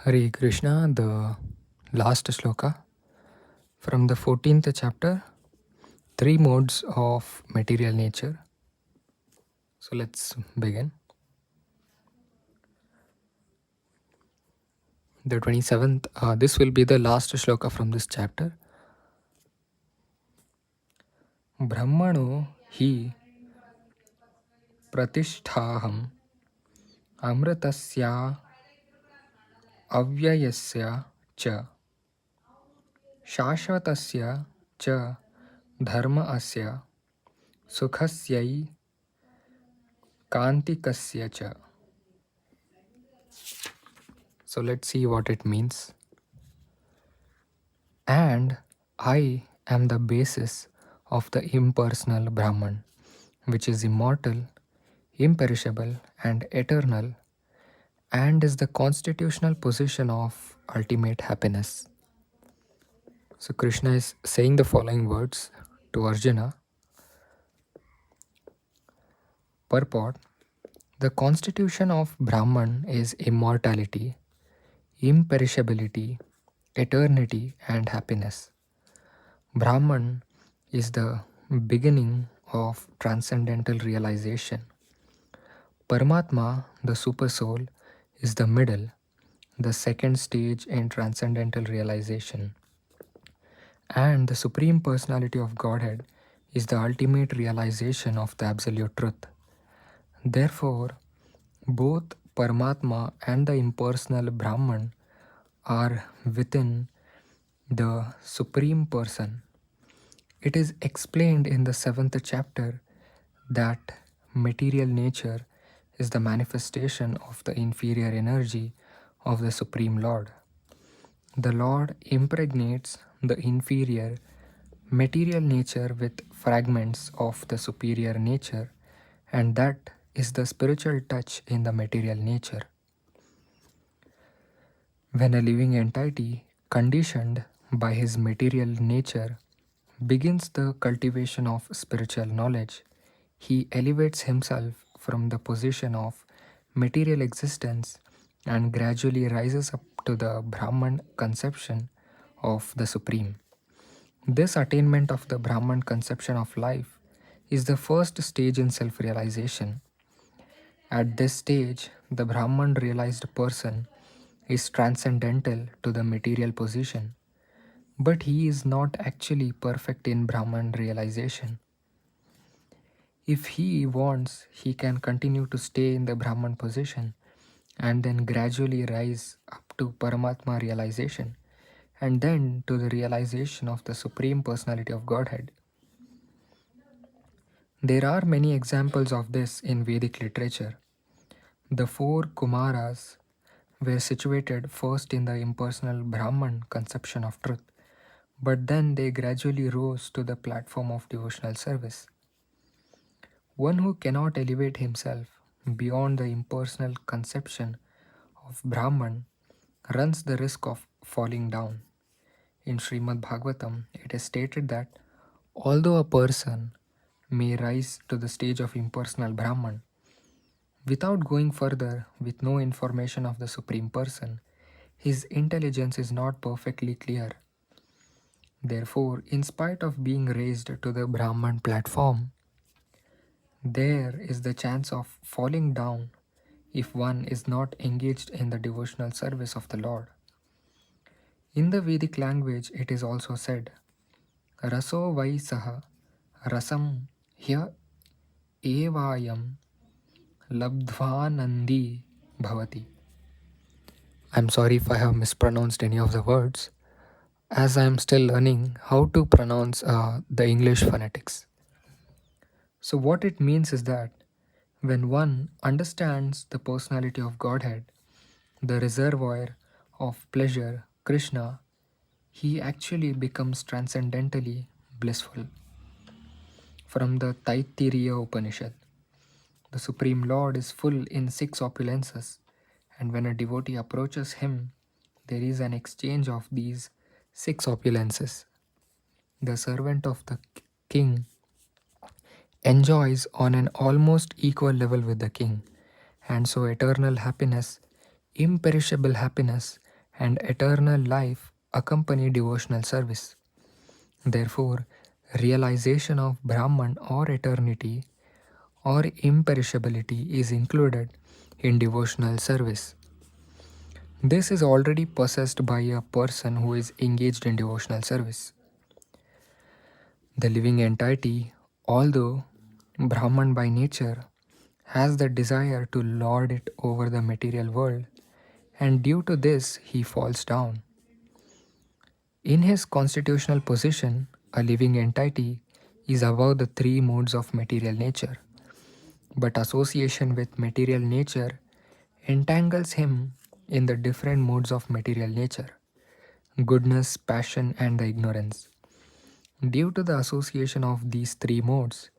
Hare Krishna, the last shloka from the 14th chapter, three modes of material nature. So let's begin. The 27th, this will be the last shloka from this chapter. Brahmano hi pratisthaham amritasya avyayasya cha shashvatasya cha dharma asya sukhasyai kantikasya cha. So let's see what it means. And I am the basis of the impersonal Brahman, which is immortal, imperishable, and eternal, and is the constitutional position of ultimate happiness. So Krishna is saying the following words to Arjuna. Purport: the constitution of Brahman is immortality, imperishability, eternity, and happiness. Brahman is the beginning of transcendental realization. Paramatma, the Supersoul, is the middle, the second stage in transcendental realization. And the Supreme Personality of Godhead is the ultimate realization of the Absolute Truth. Therefore, both Paramatma and the impersonal Brahman are within the Supreme Person. It is explained in the 7th chapter that material nature is the manifestation of the inferior energy of the Supreme Lord. The Lord impregnates the inferior material nature with fragments of the superior nature, and that is the spiritual touch in the material nature. When a living entity, conditioned by his material nature, begins the cultivation of spiritual knowledge, he elevates himself from the position of material existence and gradually rises up to the Brahman conception of the Supreme. This attainment of the Brahman conception of life is the first stage in self realization. At this stage, the Brahman realized person is transcendental to the material position, but he is not actually perfect in Brahman realization. If he wants, he can continue to stay in the Brahman position and then gradually rise up to Paramatma realization and then to the realization of the Supreme Personality of Godhead. There are many examples of this in Vedic literature. The four Kumaras were situated first in the impersonal Brahman conception of truth, but then they gradually rose to the platform of devotional service. One who cannot elevate himself beyond the impersonal conception of Brahman runs the risk of falling down. In Srimad Bhagavatam, it is stated that although a person may rise to the stage of impersonal Brahman, without going further with no information of the Supreme Person, his intelligence is not perfectly clear. Therefore, in spite of being raised to the Brahman platform, there is the chance of falling down if one is not engaged in the devotional service of the Lord. In the Vedic language, it is also said, Raso vai saha rasam hya evayam labdhvanandi bhavati. I'm sorry if I have mispronounced any of the words, as I am still learning how to pronounce the English phonetics. So, what it means is that when one understands the personality of Godhead, the reservoir of pleasure, Krishna, he actually becomes transcendentally blissful. From the Taittiriya Upanishad, the Supreme Lord is full in six opulences, and when a devotee approaches him, there is an exchange of these six opulences. The servant of the king enjoys on an almost equal level with the king, and so eternal happiness, imperishable happiness, and eternal life accompany devotional service. Therefore, realization of Brahman or eternity or imperishability is included in devotional service. This is already possessed by a person who is engaged in devotional service. The living entity, although Brahman by nature, has the desire to lord it over the material world, and due to this he falls down. In his constitutional position, a living entity is above the three modes of material nature, but association with material nature entangles him in the different modes of material nature: goodness, passion, and the ignorance. Due to the association of these three modes,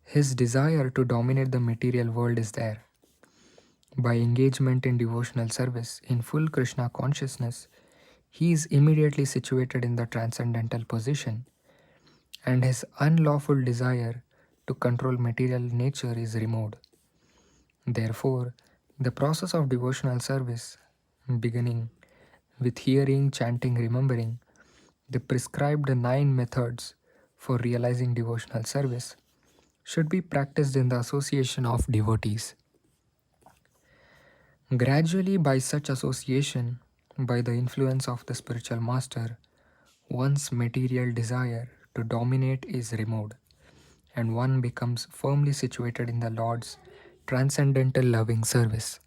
his desire to dominate the material world is there. By engagement in devotional service in full Krishna consciousness, he is immediately situated in the transcendental position, and his unlawful desire to control material nature is removed. Therefore, the process of devotional service, beginning with hearing, chanting, remembering, the prescribed 9 methods for realizing devotional service, should be practiced in the association of devotees. Gradually, by such association, by the influence of the spiritual master, one's material desire to dominate is removed, and one becomes firmly situated in the Lord's transcendental loving service.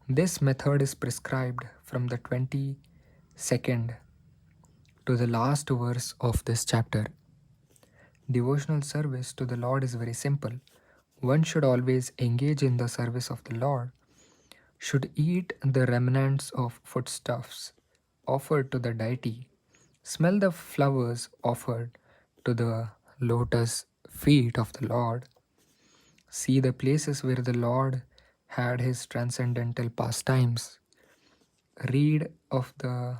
This method is prescribed from the 22nd to the last verse of this chapter. Devotional service to the Lord is very simple. One should always engage in the service of the Lord, should eat the remnants of foodstuffs offered to the deity, smell the flowers offered to the lotus feet of the Lord, see the places where the Lord had his transcendental pastimes, read of the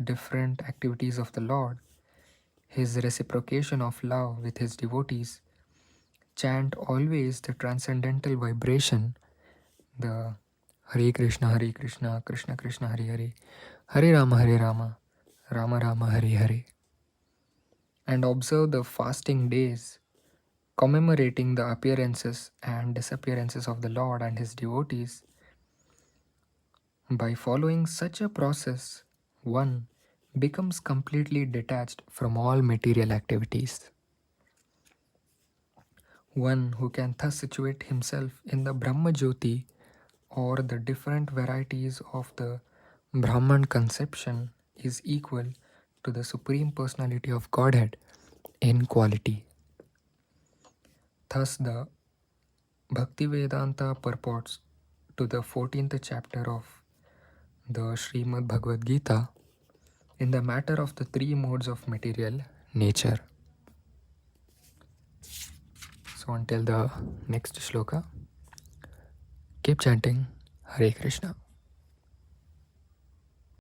different activities of the Lord, his reciprocation of love with his devotees, chant always the transcendental vibration, the Hare Krishna, Krishna Krishna, Hare Hare, Hare Rama, Rama Rama, Hare Hare, and observe the fasting days commemorating the appearances and disappearances of the Lord and his devotees. By following such a process, one becomes completely detached from all material activities. One who can thus situate himself in the Brahma Jyoti or the different varieties of the Brahman conception is equal to the Supreme Personality of Godhead in quality. Thus, the Bhaktivedanta purports to the 14th chapter of the Srimad Bhagavad Gita in the matter of the three modes of material nature. So until the next shloka, keep chanting Hare Krishna.